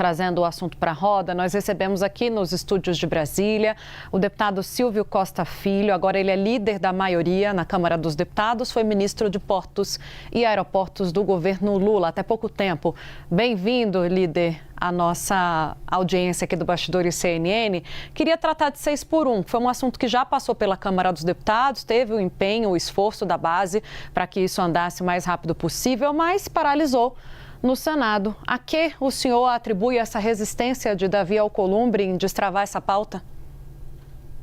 trazendo o assunto para a roda, nós recebemos aqui nos estúdios de Brasília o deputado Silvio Costa Filho. Agora ele é líder da maioria na Câmara dos Deputados, foi ministro de Portos e Aeroportos do governo Lula até pouco tempo. Bem-vindo, líder, à nossa audiência aqui do Bastidores CNN. Queria tratar de 6x1, que foi um assunto que já passou pela Câmara dos Deputados, teve o empenho, o esforço da base para que isso andasse o mais rápido possível, mas paralisou no Senado. A que o senhor atribui essa resistência de Davi Alcolumbre em destravar essa pauta?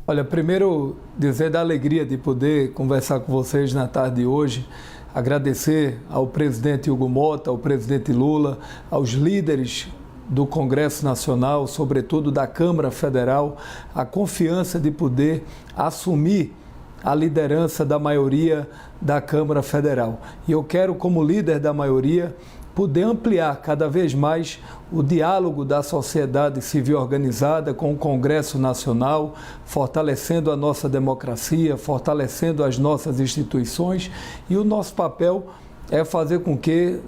Olha, primeiro dizer da alegria de poder conversar com vocês na tarde de hoje, agradecer ao presidente Hugo Motta, ao presidente Lula, aos líderes do Congresso Nacional, sobretudo da Câmara Federal, a confiança de poder assumir a liderança da maioria da Câmara Federal. E eu quero, como líder da maioria, poder ampliar cada vez mais o diálogo da sociedade civil organizada com o Congresso Nacional, fortalecendo a nossa democracia, fortalecendo as nossas instituições, e o nosso papel é fazer com que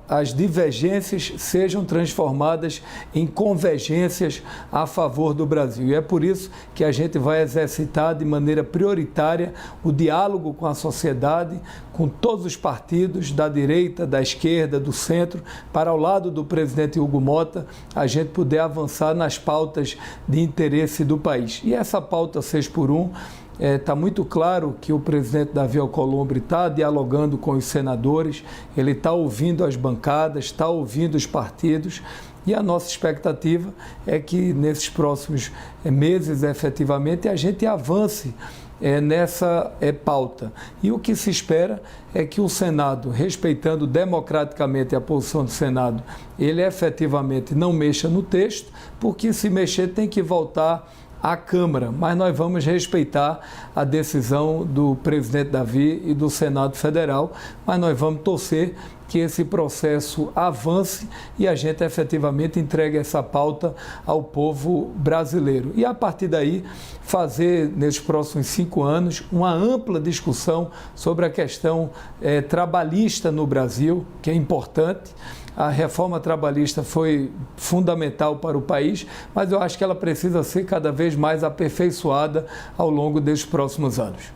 as divergências sejam transformadas em convergências a favor do Brasil. E é por isso que a gente vai exercitar de maneira prioritária o diálogo com a sociedade, com todos os partidos, da direita, da esquerda, do centro, para ao lado do presidente Hugo Motta, a gente poder avançar nas pautas de interesse do país. E essa pauta 6x1, está muito claro que o presidente Davi Alcolumbre está dialogando com os senadores, ele está ouvindo as bancadas, está ouvindo os partidos, e a nossa expectativa é que nesses próximos meses, efetivamente, a gente avance nessa pauta. E o que se espera é que o Senado, respeitando democraticamente a posição do Senado, ele efetivamente não mexa no texto, porque se mexer tem que voltar à Câmara, mas nós vamos respeitar a decisão do presidente Davi e do Senado Federal, mas nós vamos torcer que esse processo avance e a gente efetivamente entregue essa pauta ao povo brasileiro. E a partir daí, fazer, nesses próximos 5 anos, uma ampla discussão sobre a questão trabalhista no Brasil, que é importante. A reforma trabalhista foi fundamental para o país, mas eu acho que ela precisa ser cada vez mais aperfeiçoada ao longo desses próximos anos.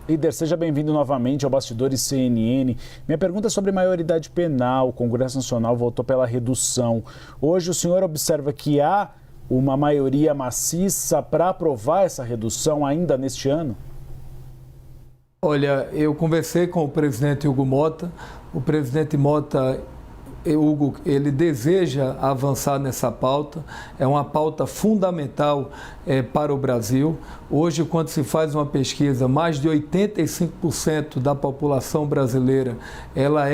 Líder, seja bem-vindo novamente ao Bastidores CNN. Minha pergunta é sobre maioridade penal. O Congresso Nacional votou pela redução. Hoje o senhor observa que há uma maioria maciça para aprovar essa redução ainda neste ano? Olha, eu conversei com o presidente Hugo Motta. O presidente Motta, Hugo, ele deseja avançar nessa pauta, é uma pauta fundamental para o Brasil. Hoje, quando se faz uma pesquisa, mais de 85% da população brasileira, ela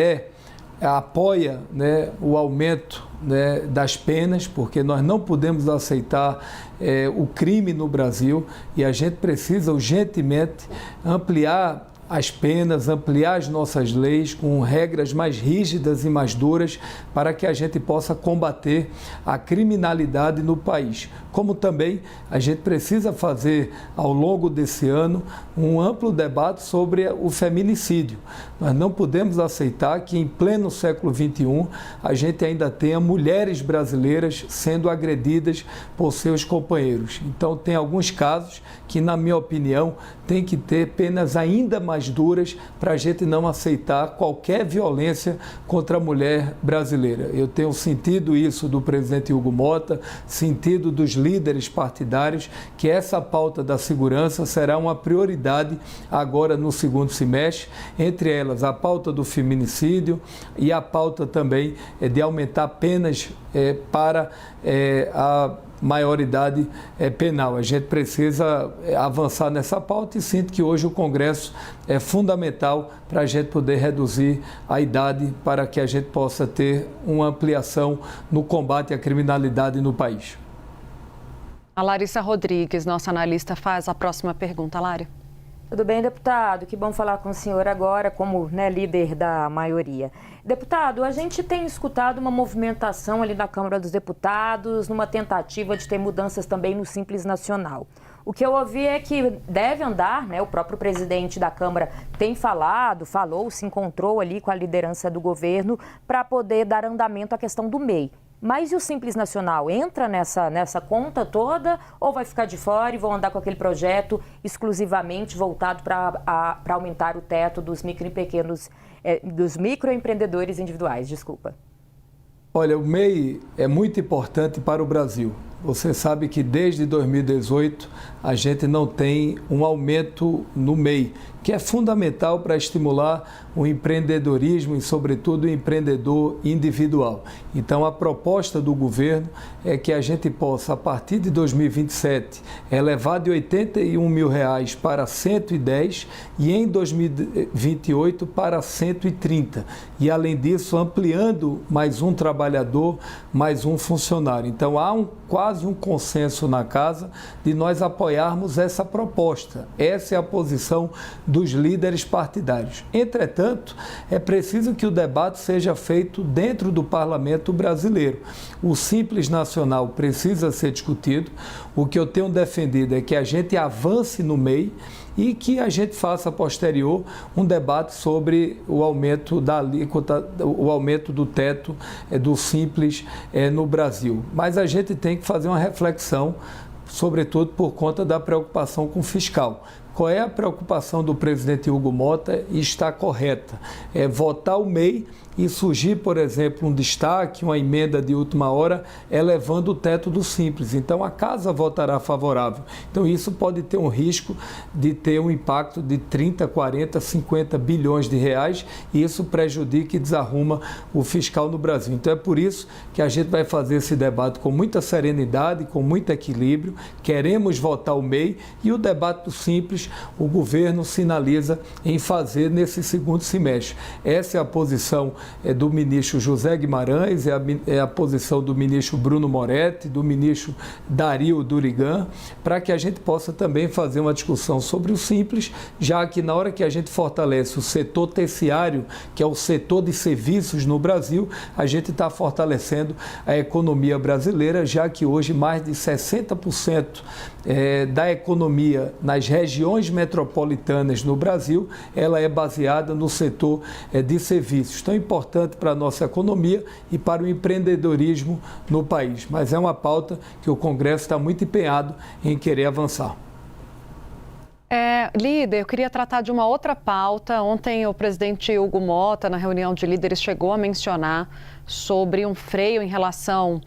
apoia, né, o aumento, né, das penas, porque nós não podemos aceitar o crime no Brasil e a gente precisa urgentemente ampliar as penas, ampliar as nossas leis com regras mais rígidas e mais duras para que a gente possa combater a criminalidade no país. Como também a gente precisa fazer ao longo desse ano um amplo debate sobre o feminicídio. Nós não podemos aceitar que em pleno século XXI a gente ainda tenha mulheres brasileiras sendo agredidas por seus companheiros. Então tem alguns casos que, na minha opinião, tem que ter penas ainda mais duras para a gente não aceitar qualquer violência contra a mulher brasileira. Eu tenho sentido isso do presidente Hugo Motta, sentido dos líderes partidários, que essa pauta da segurança será uma prioridade agora no segundo semestre, entre elas a pauta do feminicídio e a pauta também de aumentar penas para a maioridade penal. A gente precisa avançar nessa pauta e sinto que hoje o Congresso é fundamental para a gente poder reduzir a idade para que a gente possa ter uma ampliação no combate à criminalidade no país. A Larissa Rodrigues, nossa analista, faz a próxima pergunta. Lari. Tudo bem, deputado? Que bom falar com o senhor agora, como líder da maioria. Deputado, a gente tem escutado uma movimentação ali na Câmara dos Deputados, numa tentativa de ter mudanças também no Simples Nacional. O que eu ouvi é que deve andar, o próprio presidente da Câmara tem falou, se encontrou ali com a liderança do governo para poder dar andamento à questão do MEI. Mas e o Simples Nacional? Entra nessa conta toda ou vai ficar de fora e vão andar com aquele projeto exclusivamente voltado para aumentar o teto dos dos microempreendedores individuais? Desculpa. Olha, o MEI é muito importante para o Brasil. Você sabe que desde 2018 a gente não tem um aumento no MEI, que é fundamental para estimular o empreendedorismo e, sobretudo, o empreendedor individual. Então, a proposta do governo é que a gente possa, a partir de 2027, elevar de R$ 81 mil para 110 e em 2028 para 130. E, além disso, ampliando mais um trabalhador, mais um funcionário. Então, há quase um consenso na casa de nós apoiarmos essa proposta. Essa é a posição dos líderes partidários. Entretanto, é preciso que o debate seja feito dentro do parlamento brasileiro. O Simples Nacional precisa ser discutido. O que eu tenho defendido é que a gente avance no MEI e que a gente faça posterior um debate sobre o aumento da alíquota, o aumento do teto do Simples no Brasil. Mas a gente tem que fazer uma reflexão, sobretudo por conta da preocupação com o fiscal. Qual é a preocupação do presidente Hugo Mota e está correta? É votar o MEI e surgir, por exemplo, um destaque, uma emenda de última hora, elevando o teto do Simples. Então, a casa votará favorável. Então, isso pode ter um risco de ter um impacto de 30, 40, 50 bilhões de reais e isso prejudica e desarruma o fiscal no Brasil. Então, é por isso que a gente vai fazer esse debate com muita serenidade, com muito equilíbrio. Queremos votar o MEI e o debate do Simples, o governo sinaliza em fazer nesse segundo semestre. Essa é a posição do ministro José Guimarães, é a posição do ministro Bruno Moretti, do ministro Dario Durigan, para que a gente possa também fazer uma discussão sobre o Simples, já que na hora que a gente fortalece o setor terciário, que é o setor de serviços no Brasil, a gente está fortalecendo a economia brasileira, já que hoje mais de 60% da economia nas regiões metropolitanas no Brasil, ela é baseada no setor de serviços. Então, é importante para a nossa economia e para o empreendedorismo no país. Mas é uma pauta que o Congresso está muito empenhado em querer avançar. Líder, eu queria tratar de uma outra pauta. Ontem o presidente Hugo Mota, na reunião de líderes, chegou a mencionar sobre um freio em relação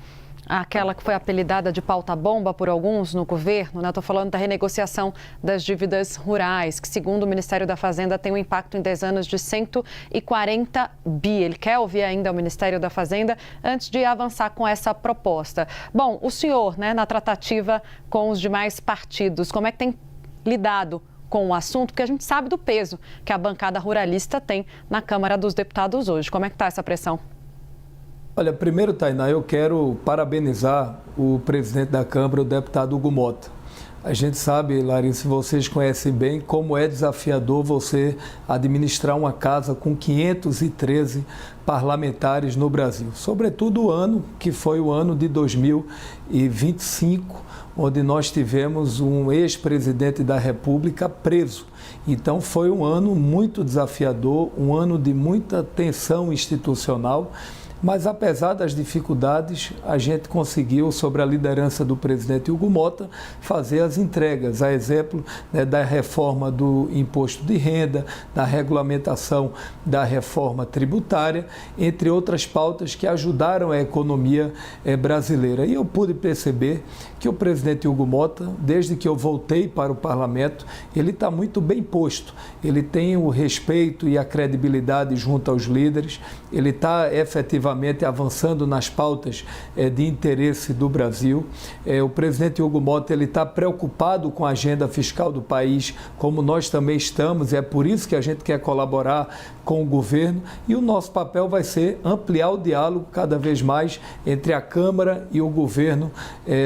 àquela que foi apelidada de pauta-bomba por alguns no governo, né? Estou falando da renegociação das dívidas rurais, que segundo o Ministério da Fazenda tem um impacto em 10 anos de 140 bi. Ele quer ouvir ainda o Ministério da Fazenda antes de avançar com essa proposta. Bom, o senhor, né, na tratativa com os demais partidos, como é que tem lidado com o assunto? Porque a gente sabe do peso que a bancada ruralista tem na Câmara dos Deputados hoje. Como é que está essa pressão? Olha, primeiro, Tainá, eu quero parabenizar o presidente da Câmara, o deputado Hugo Mota. A gente sabe, Larissa, vocês conhecem bem como é desafiador você administrar uma casa com 513 parlamentares no Brasil. Sobretudo o ano que foi o ano de 2025, onde nós tivemos um ex-presidente da República preso. Então foi um ano muito desafiador, um ano de muita tensão institucional. Mas, apesar das dificuldades, a gente conseguiu, sobre a liderança do presidente Hugo Mota, fazer as entregas, a exemplo, né, da reforma do imposto de renda, da regulamentação da reforma tributária, entre outras pautas que ajudaram a economia brasileira. E eu pude perceber que o presidente Hugo Mota, desde que eu voltei para o parlamento, ele está muito bem posto. Ele tem o respeito e a credibilidade junto aos líderes, ele está efetivamente avançando nas pautas de interesse do Brasil. O presidente Hugo Mota está preocupado com a agenda fiscal do país, como nós também estamos, e é por isso que a gente quer colaborar com o governo, e o nosso papel vai ser ampliar o diálogo cada vez mais entre a Câmara e o governo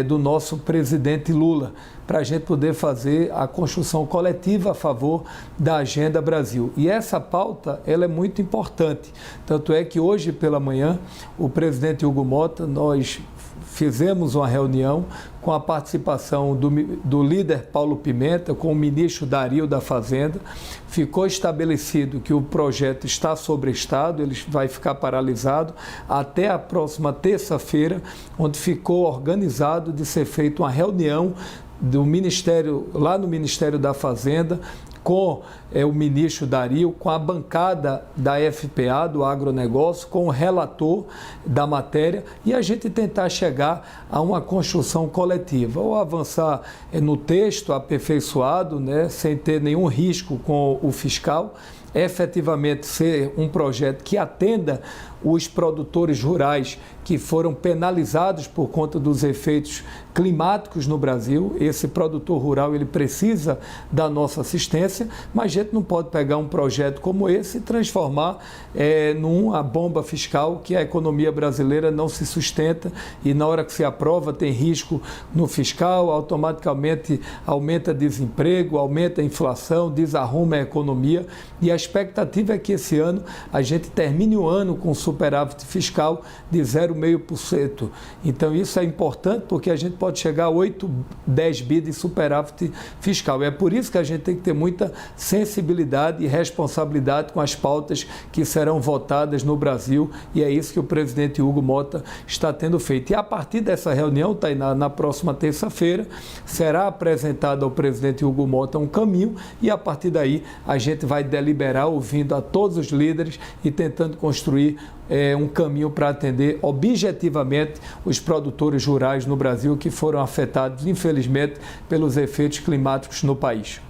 do nosso presidente Lula, para a gente poder fazer a construção coletiva a favor da Agenda Brasil. E essa pauta, ela é muito importante. Tanto é que hoje pela manhã, o presidente Hugo Mota, nós fizemos uma reunião com a participação do líder Paulo Pimenta, com o ministro Dario da Fazenda. Ficou estabelecido que o projeto está sobre estado, ele vai ficar paralisado até a próxima terça-feira, onde ficou organizado de ser feita uma reunião do Ministério, lá no Ministério da Fazenda, com o ministro Dario, com a bancada da FPA, do agronegócio, com o relator da matéria, e a gente tentar chegar a uma construção coletiva, ou avançar no texto aperfeiçoado, né, sem ter nenhum risco com o fiscal, efetivamente ser um projeto que atenda os produtores rurais que foram penalizados por conta dos efeitos climáticos no Brasil. Esse produtor rural, ele precisa da nossa assistência, mas a gente não pode pegar um projeto como esse e transformar numa bomba fiscal que a economia brasileira não se sustenta, e na hora que se aprova tem risco no fiscal, automaticamente aumenta desemprego, aumenta a inflação, desarruma a economia, e a expectativa é que esse ano a gente termine o ano com superávit fiscal de 0,5%. Então isso é importante, porque a gente pode chegar a 8, 10 bi de superávit fiscal. É por isso que a gente tem que ter muita sensibilidade e responsabilidade com as pautas que serão votadas no Brasil, e é isso que o presidente Hugo Mota está tendo feito. E a partir dessa reunião, Tainá, na próxima terça-feira, será apresentado ao presidente Hugo Mota um caminho, e a partir daí a gente vai deliberar ouvindo a todos os líderes e tentando construir um caminho para atender objetivamente os produtores rurais no Brasil que foram afetados, infelizmente, pelos efeitos climáticos no país.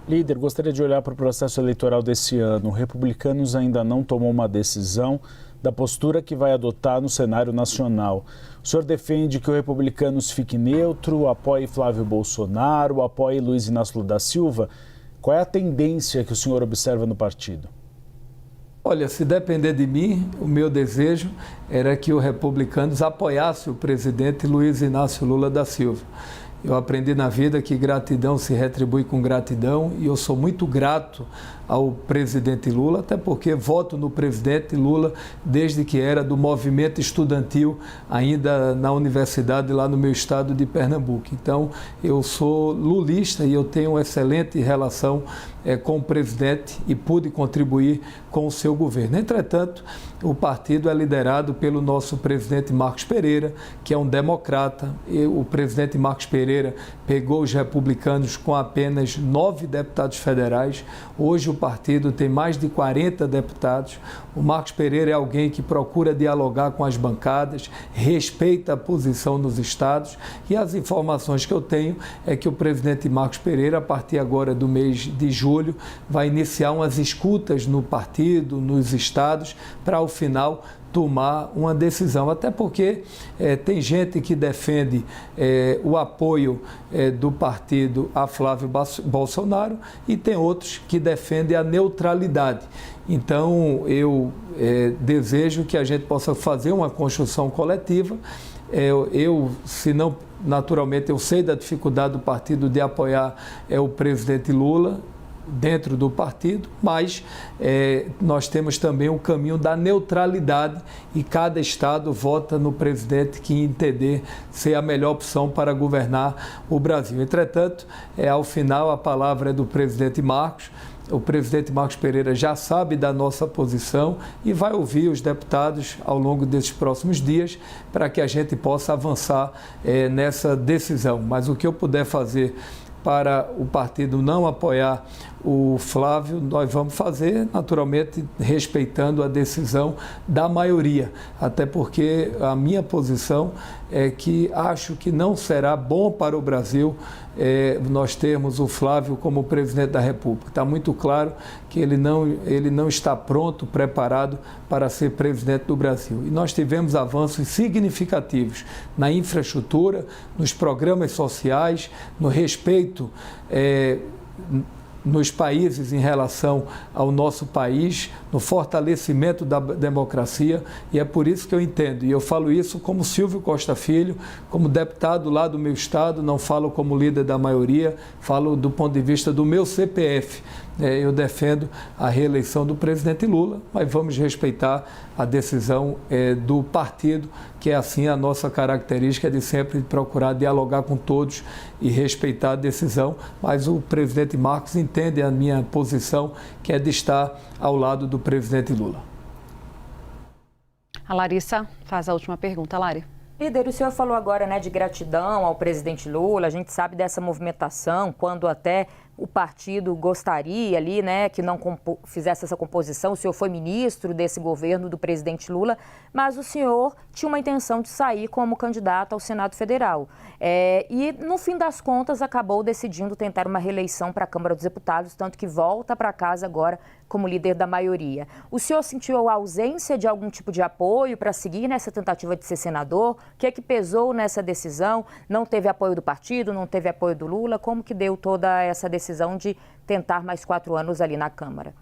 Líder, gostaria de olhar para o processo eleitoral desse ano. Republicanos ainda não tomou uma decisão da postura que vai adotar no cenário nacional. O senhor defende que o Republicanos fique neutro, apoie Flávio Bolsonaro, apoie Luiz Inácio Lula da Silva? Qual é a tendência que o senhor observa no partido? Olha, se depender de mim, o meu desejo era que o Republicanos apoiasse o presidente Luiz Inácio Lula da Silva. Eu aprendi na vida que gratidão se retribui com gratidão, e eu sou muito grato ao presidente Lula, até porque voto no presidente Lula desde que era do movimento estudantil, ainda na universidade lá no meu estado de Pernambuco. Então, eu sou lulista e eu tenho uma excelente relação com o presidente e pude contribuir com o seu governo. Entretanto, o partido é liderado pelo nosso presidente Marcos Pereira, que é um democrata. O presidente Marcos Pereira pegou os republicanos com apenas 9 deputados federais. Hoje o partido tem mais de 40 deputados. O Marcos Pereira é alguém que procura dialogar com as bancadas, respeita a posição dos estados, e as informações que eu tenho é que o presidente Marcos Pereira, a partir agora do mês de julho, vai iniciar umas escutas no partido, nos estados, para ao final tomar uma decisão, até porque tem gente que defende o apoio do partido a Flávio Bolsonaro e tem outros que defendem a neutralidade. Então, eu desejo que a gente possa fazer uma construção coletiva. Se não, naturalmente, eu sei da dificuldade do partido de apoiar o presidente Lula dentro do partido, mas nós temos também o caminho da neutralidade, e cada estado vota no presidente que entender ser a melhor opção para governar o Brasil. Entretanto, ao final a palavra é do presidente Marcos. O presidente Marcos Pereira já sabe da nossa posição e vai ouvir os deputados ao longo desses próximos dias para que a gente possa avançar nessa decisão. Mas o que eu puder fazer para o partido não apoiar o Flávio, nós vamos fazer, naturalmente, respeitando a decisão da maioria, até porque a minha posição é que acho que não será bom para o Brasil nós termos o Flávio como presidente da República. Está muito claro que ele não está pronto, preparado para ser presidente do Brasil. E nós tivemos avanços significativos na infraestrutura, nos programas sociais, no respeito nos países em relação ao nosso país, no fortalecimento da democracia, e é por isso que eu entendo, e eu falo isso como Silvio Costa Filho, como deputado lá do meu estado, não falo como líder da maioria, falo do ponto de vista do meu CPF. Eu defendo a reeleição do presidente Lula, mas vamos respeitar a decisão do partido, que é assim a nossa característica de sempre procurar dialogar com todos e respeitar a decisão, mas o presidente Marcos entende a minha posição, que é de estar ao lado do presidente Lula. A Larissa faz a última pergunta, Lari. Líder, o senhor falou agora, de gratidão ao presidente Lula, a gente sabe dessa movimentação, quando até o partido gostaria ali, que não fizesse essa composição. O senhor foi ministro desse governo do presidente Lula, mas o senhor tinha uma intenção de sair como candidato ao Senado Federal. E, no fim das contas, acabou decidindo tentar uma reeleição para a Câmara dos Deputados, tanto que volta para casa agora como líder da maioria. O senhor sentiu a ausência de algum tipo de apoio para seguir nessa tentativa de ser senador? O que é que pesou nessa decisão? Não teve apoio do partido, não teve apoio do Lula? Como que deu toda essa decisão de tentar mais 4 anos ali na Câmara?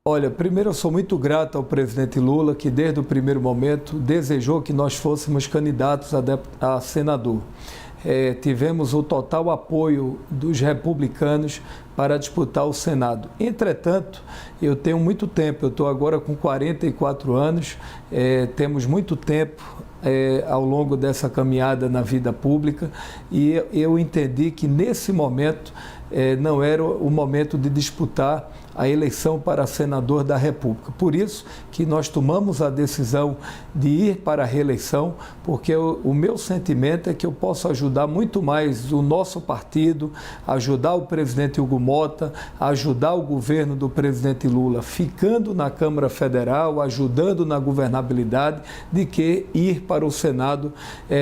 Olha, primeiro eu sou muito grato ao presidente Lula, que desde o primeiro momento desejou que nós fôssemos candidatos a senador. Tivemos o total apoio dos republicanos para disputar o Senado. Entretanto, eu tenho muito tempo, eu estou agora com 44 anos, temos muito tempo ao longo dessa caminhada na vida pública, e eu entendi que nesse momento não era o momento de disputar a eleição para senador da República. Por isso que nós tomamos a decisão de ir para a reeleição, porque o meu sentimento é que eu posso ajudar muito mais o nosso partido, ajudar o presidente Hugo Mota, ajudar o governo do presidente Lula, ficando na Câmara Federal, ajudando na governabilidade, de que ir para o Senado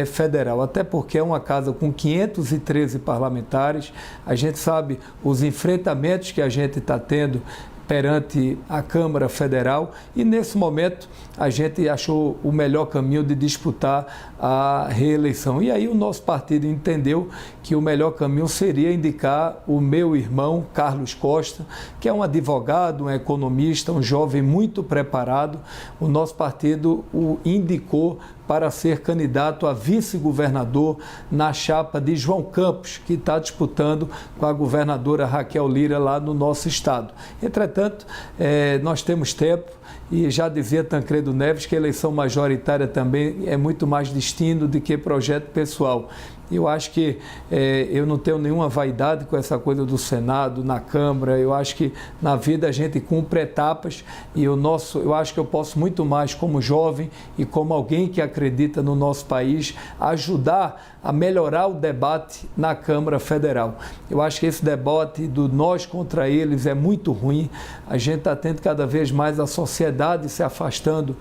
Federal. Até porque é uma casa com 513 parlamentares, a gente sabe os enfrentamentos que a gente está tendo perante a Câmara Federal, e nesse momento a gente achou o melhor caminho de disputar a reeleição. E aí o nosso partido entendeu que o melhor caminho seria indicar o meu irmão Carlos Costa, que é um advogado, um economista, um jovem muito preparado. O nosso partido o indicou para ser candidato a vice-governador na chapa de João Campos, que está disputando com a governadora Raquel Lira lá no nosso estado. Entretanto, nós temos tempo, e já dizia Tancredo Neves que a eleição majoritária também é muito mais destino do que projeto pessoal. Eu acho que eu não tenho nenhuma vaidade com essa coisa do Senado, na Câmara. Eu acho que na vida a gente cumpre etapas, e eu acho que eu posso muito mais como jovem e como alguém que acredita no nosso país, ajudar a melhorar o debate na Câmara Federal. Eu acho que esse debate do nós contra eles é muito ruim. A gente está tendo cada vez mais a sociedade se afastando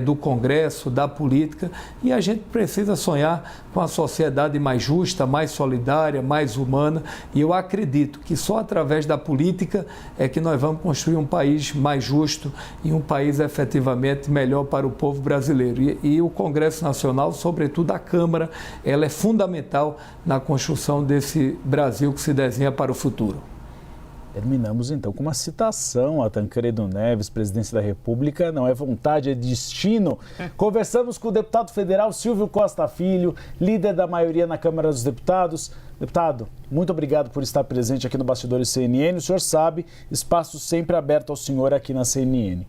do Congresso, da política, e a gente precisa sonhar com a sociedade mais justa, mais solidária, mais humana, e eu acredito que só através da política é que nós vamos construir um país mais justo e um país efetivamente melhor para o povo brasileiro. E o Congresso Nacional, sobretudo a Câmara, ela é fundamental na construção desse Brasil que se desenha para o futuro. Terminamos então com uma citação a Tancredo Neves, presidente da República: não é vontade, é destino. Conversamos com o deputado federal Silvio Costa Filho, líder da maioria na Câmara dos Deputados. Deputado, muito obrigado por estar presente aqui no Bastidores CNN. O senhor sabe, espaço sempre aberto ao senhor aqui na CNN.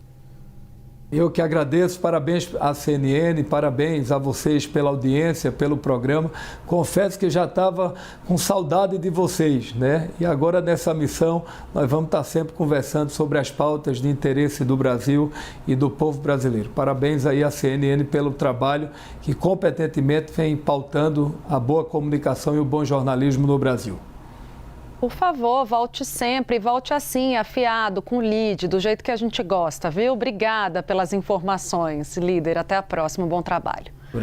Eu que agradeço, parabéns à CNN, parabéns a vocês pela audiência, pelo programa. Confesso que já estava com saudade de vocês, E agora nessa missão nós vamos estar sempre conversando sobre as pautas de interesse do Brasil e do povo brasileiro. Parabéns aí à CNN pelo trabalho que competentemente vem pautando a boa comunicação e o bom jornalismo no Brasil. Por favor, volte sempre, volte assim, afiado, com lead, do jeito que a gente gosta, viu? Obrigada pelas informações, líder. Até a próxima, bom trabalho.